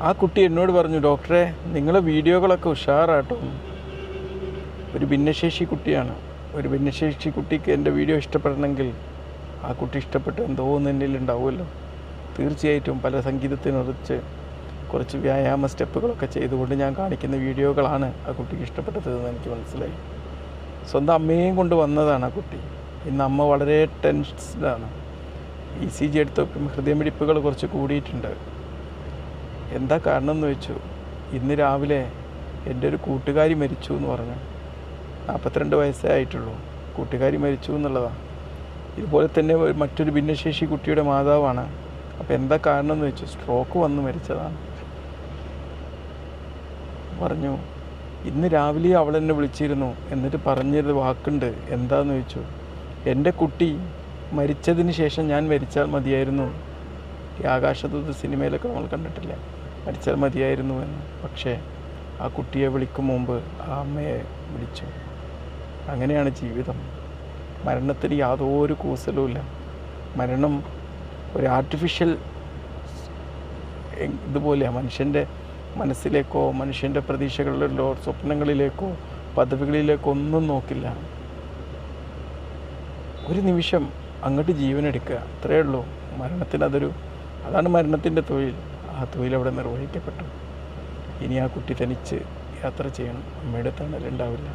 ആ കുട്ടി എന്നോട് പറഞ്ഞു, ഡോക്ടറെ നിങ്ങളെ വീഡിയോകളൊക്കെ ഉഷാറാട്ടും. ഒരു ഭിന്നശേഷി കുട്ടിയാണ്. ഒരു ഭിന്നശേഷി കുട്ടിക്ക് എൻ്റെ വീഡിയോ ഇഷ്ടപ്പെടണമെങ്കിൽ ആ കുട്ടി ഇഷ്ടപ്പെട്ട് എന്തോ എന്നിൽ ഉണ്ടാവുമല്ലോ. തീർച്ചയായിട്ടും പല സംഗീതത്തിനുറച്ച് കുറച്ച് വ്യായാമ സ്റ്റെപ്പുകളൊക്കെ ചെയ്തുകൊണ്ട് ഞാൻ കാണിക്കുന്ന വീഡിയോകളാണ് ആ കുട്ടിക്ക് ഇഷ്ടപ്പെട്ടതെന്ന് എനിക്ക് മനസ്സിലായി. സ്വന്തം അമ്മയെയും കൊണ്ട് വന്നതാണ് ആ കുട്ടി. ഇന്ന് അമ്മ വളരെ ടെൻസ്ഡാണ്. ECG എടുത്തപ്പോൾ ഹൃദയമിടിപ്പുകൾ കുറച്ച് കൂടിയിട്ടുണ്ട്. എന്താ കാരണം എന്ന് വെച്ചു, ഇന്ന് രാവിലെ എൻ്റെ ഒരു കൂട്ടുകാരി മരിച്ചു എന്ന് പറഞ്ഞു. 42 വയസ്സേ ആയിട്ടുള്ളൂ. കൂട്ടുകാരി മരിച്ചു എന്നുള്ളതാണ്. ഇതുപോലെ തന്നെ മറ്റൊരു ഭിന്നശേഷി കുട്ടിയുടെ മാതാവാണ്. അപ്പോൾ എന്താ കാരണം എന്ന് വെച്ചു, സ്ട്രോക്ക് വന്ന് മരിച്ചതാണ് പറഞ്ഞു. ഇന്ന് രാവിലെ അവൾ എന്നെ വിളിച്ചിരുന്നു. എന്നിട്ട് പറഞ്ഞൊരു വാക്കുണ്ട്. എന്താണെന്ന് ചോദിച്ചു, എൻ്റെ കുട്ടി മരിച്ചതിന് ശേഷം ഞാൻ മരിച്ചാൽ മതിയായിരുന്നു. ഈ ആകാശദൂത് സിനിമയിലൊക്കെ നമ്മൾ കണ്ടിട്ടില്ല, മരിച്ചാൽ മതിയായിരുന്നു എന്ന്. പക്ഷേ ആ കുട്ടിയെ വിളിക്കും മുമ്പ് ആ അമ്മയെ വിളിച്ചു. അങ്ങനെയാണ് ജീവിതം. മരണത്തിന് യാതൊരു കൂസലുമില്ല. മരണം ഒരു ആർട്ടിഫിഷ്യൽ ഇതുപോലെയാണ്. മനുഷ്യൻ്റെ മനസ്സിലേക്കോ മനുഷ്യൻ്റെ പ്രതീക്ഷകളിലോ സ്വപ്നങ്ങളിലേക്കോ പദവികളിലേക്കോ ഒന്നും നോക്കില്ല. ഒരു നിമിഷം അങ്ങോട്ട് ജീവനെടുക്കുക, അത്രയേ ഉള്ളൂ. മരണത്തിന് അതാണ് മരണത്തിൻ്റെ തൊഴിൽ. ആ തൊഴിൽ അവിടെ നിർവഹിക്കപ്പെട്ടു. ഇനി ആ കുട്ടി തനിച്ച് യാത്ര ചെയ്യണം. അമ്മയുടെ തണലുണ്ടാവില്ല.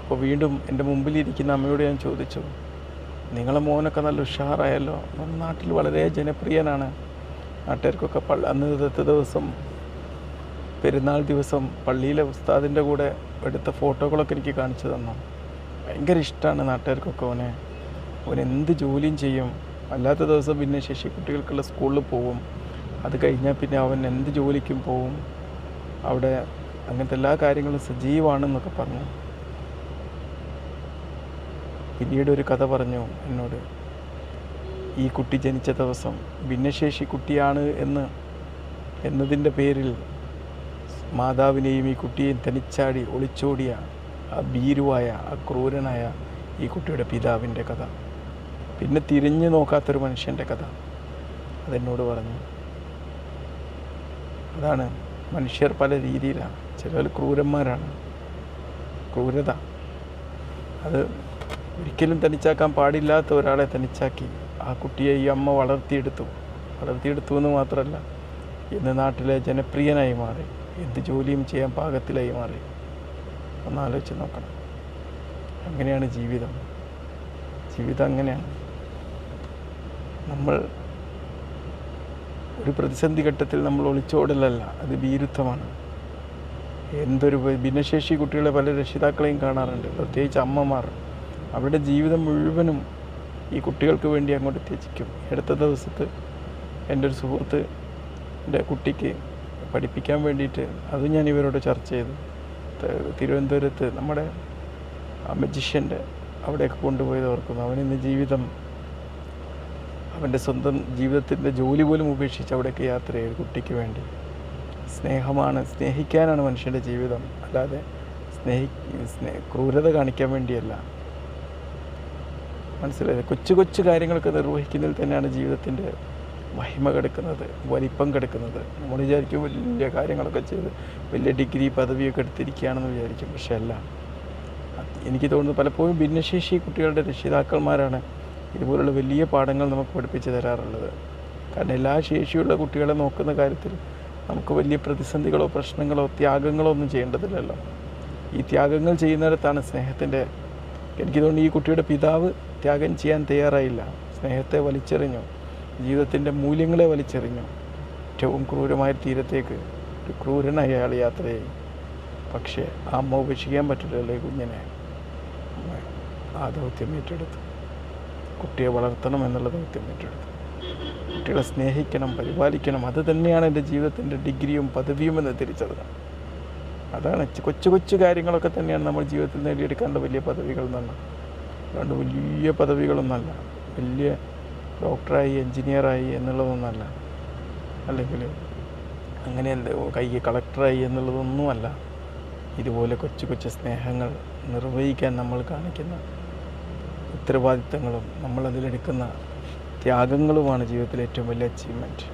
അപ്പോൾ വീണ്ടും എൻ്റെ മുമ്പിലിരിക്കുന്ന അമ്മയോട് ഞാൻ ചോദിച്ചു, നിങ്ങളെ മോനൊക്കെ നല്ല ഉഷാറായല്ലോ, നാട്ടിൽ വളരെ ജനപ്രിയനാണ്. നാട്ടുകാർക്കൊക്കെ അന്നത്തെ ദിവസം പെരുന്നാൾ ദിവസം പള്ളിയിലെ ഉസ്താദിൻ്റെ കൂടെ എടുത്ത ഫോട്ടോകളൊക്കെ എനിക്ക് കാണിച്ചു തന്നു. ഭയങ്കര ഇഷ്ടമാണ് നാട്ടുകാർക്കൊക്കെ ഓൻ എന്ത് ജോലിയും ചെയ്യും. അല്ലാത്ത ദിവസം ഭിന്നശേഷി കുട്ടികൾക്കുള്ള സ്കൂളിൽ പോവും. അത് കഴിഞ്ഞാൽ പിന്നെ അവൻ എന്ത് ജോലിക്കും പോവും. അവിടെ അങ്ങനത്തെ എല്ലാ കാര്യങ്ങളും സജീവമാണെന്നൊക്കെ പറഞ്ഞു. പിന്നീട് ഒരു കഥ പറഞ്ഞു എന്നോട്. ഈ കുട്ടി ജനിച്ച ദിവസം ഭിന്നശേഷി കുട്ടിയാണ് എന്നതിൻ്റെ പേരിൽ മാതാവിനെയും ഈ കുട്ടിയെയും തനിച്ചാടി ഒളിച്ചോടിയ ആ ഭീരുവായ ആ ക്രൂരനായ ഈ കുട്ടിയുടെ പിതാവിൻ്റെ കഥ, പിന്നെ തിരിഞ്ഞു നോക്കാത്തൊരു മനുഷ്യൻ്റെ കഥ അതെന്നോട് പറഞ്ഞു. അതാണ് മനുഷ്യർ പല രീതിയിലാണ്. ചിലർ ക്രൂരന്മാരാണ്. ക്രൂരത അത് ഒരിക്കലും തനിച്ചാക്കാൻ പാടില്ലാത്ത ഒരാളെ തനിച്ചാക്കി ആ കുട്ടിയെ ഈ അമ്മ വളർത്തിയെടുത്തു എന്ന് മാത്രമല്ല, ഇന്ന് നാട്ടിലെ ജനപ്രിയനായി മാറി. എന്ത് ജോലിയും ചെയ്യാൻ പാകത്തിലായി മാറി. ഒന്നാലോചിച്ച് നോക്കണം. അങ്ങനെയാണ് ജീവിതം. അങ്ങനെയാണ്. നമ്മൾ ഒരു പ്രതിസന്ധി ഘട്ടത്തിൽ നമ്മൾ ഒളിച്ചോടലല്ല, അത് ഭീരുത്വമാണ്. എന്തൊരു ഭിന്നശേഷി കുട്ടികളെ പല രക്ഷിതാക്കളെയും കാണാറുണ്ട്, പ്രത്യേകിച്ച് അമ്മമാർ. അവരുടെ ജീവിതം മുഴുവനും ഈ കുട്ടികൾക്ക് വേണ്ടി അങ്ങോട്ട് ത്യജിക്കും. അടുത്ത ദിവസത്ത് എൻ്റെ ഒരു സുഹൃത്ത് എൻ്റെ കുട്ടിക്ക് പഠിപ്പിക്കാൻ വേണ്ടിയിട്ട് അതും ഞാൻ ഇവരോട് ചർച്ച ചെയ്തു. തിരുവനന്തപുരത്ത് നമ്മുടെ മജീഷ്യൻ്റെ അവിടെയൊക്കെ കൊണ്ടുപോയത് ഓർക്കുന്നു. അവനിന്ന് അവൻ്റെ സ്വന്തം ജീവിതത്തിൻ്റെ ജോലി പോലും ഉപേക്ഷിച്ച് അവിടേക്ക് യാത്ര ചെയ്തു കുട്ടിക്ക് വേണ്ടി. സ്നേഹിക്കാനാണ് മനുഷ്യൻ്റെ ജീവിതം, അല്ലാതെ ക്രൂരത കാണിക്കാൻ വേണ്ടിയല്ല. മനസ്സിലായത്? കൊച്ചു കാര്യങ്ങളൊക്കെ നിർവഹിക്കുന്നതിൽ തന്നെയാണ് ജീവിതത്തിൻ്റെ മഹിമ കിടക്കുന്നത്, വലിപ്പം കിടക്കുന്നത്. നമ്മൾ വിചാരിക്കും വലിയ കാര്യങ്ങളൊക്കെ ചെയ്ത് വലിയ ഡിഗ്രി പദവിയൊക്കെ എടുത്തിരിക്കുകയാണെന്ന് വിചാരിക്കും. പക്ഷെ അല്ല. എനിക്ക് തോന്നുന്നു പലപ്പോഴും ഭിന്നശേഷി കുട്ടികളുടെ രക്ഷിതാക്കന്മാരാണ് ഇതുപോലുള്ള വലിയ പാഠങ്ങൾ നമുക്ക് പഠിപ്പിച്ച് തരാറുള്ളത്. കാരണം എല്ലാ ശേഷിയുള്ള കുട്ടികളെ നോക്കുന്ന കാര്യത്തിൽ നമുക്ക് വലിയ പ്രതിസന്ധികളോ പ്രശ്നങ്ങളോ ത്യാഗങ്ങളോ ഒന്നും ചെയ്യേണ്ടതില്ലല്ലോ. ഈ ത്യാഗങ്ങൾ ചെയ്യുന്നിടത്താണ് സ്നേഹത്തിൻ്റെ. എനിക്ക് തോന്നുന്നു ഈ കുട്ടിയുടെ പിതാവ് ത്യാഗം ചെയ്യാൻ തയ്യാറായില്ല. സ്നേഹത്തെ വലിച്ചെറിഞ്ഞു, ജീവിതത്തിൻ്റെ മൂല്യങ്ങളെ വലിച്ചെറിഞ്ഞു. ഏറ്റവും ക്രൂരമായ തീരത്തേക്ക് ഒരു ക്രൂരനായ അയാൾ യാത്രയായി. പക്ഷേ ആ അമ്മ ഉപേക്ഷിക്കാൻ പറ്റില്ലല്ലോ ഈ കുഞ്ഞിനെ. ആ ദൗത്യം ഏറ്റെടുത്തു. കുട്ടിയെ വളർത്തണം എന്നുള്ള ദൗത്യം ഏറ്റെടുത്തു. കുട്ടികളെ സ്നേഹിക്കണം, പരിപാലിക്കണം. അത് തന്നെയാണ് എൻ്റെ ജീവിതത്തിൻ്റെ ഡിഗ്രിയും പദവിയും എന്ന് തിരിച്ചറിഞ്ഞത്. അതാണ് കൊച്ചു കാര്യങ്ങളൊക്കെ തന്നെയാണ് നമ്മൾ ജീവിതത്തിൽ നേടിയെടുക്കേണ്ട വലിയ പദവികൾ എന്നാണ്. അതുകൊണ്ട് വലിയ പദവികളൊന്നല്ല, വലിയ ഡോക്ടറായി എൻജിനീയറായി എന്നുള്ളതൊന്നല്ല, അല്ലെങ്കിൽ അങ്ങനെ കളക്ടറായി എന്നുള്ളതൊന്നുമല്ല. ഇതുപോലെ കൊച്ചു സ്നേഹങ്ങൾ നിർവഹിക്കാൻ നമ്മൾ കാണിക്കുന്ന ഉത്തരവാദിത്തങ്ങളും നമ്മളതിലെടുക്കുന്ന ത്യാഗങ്ങളുമാണ് ജീവിതത്തിലെ ഏറ്റവും വലിയ അച്ചീവ്മെൻറ്റ്.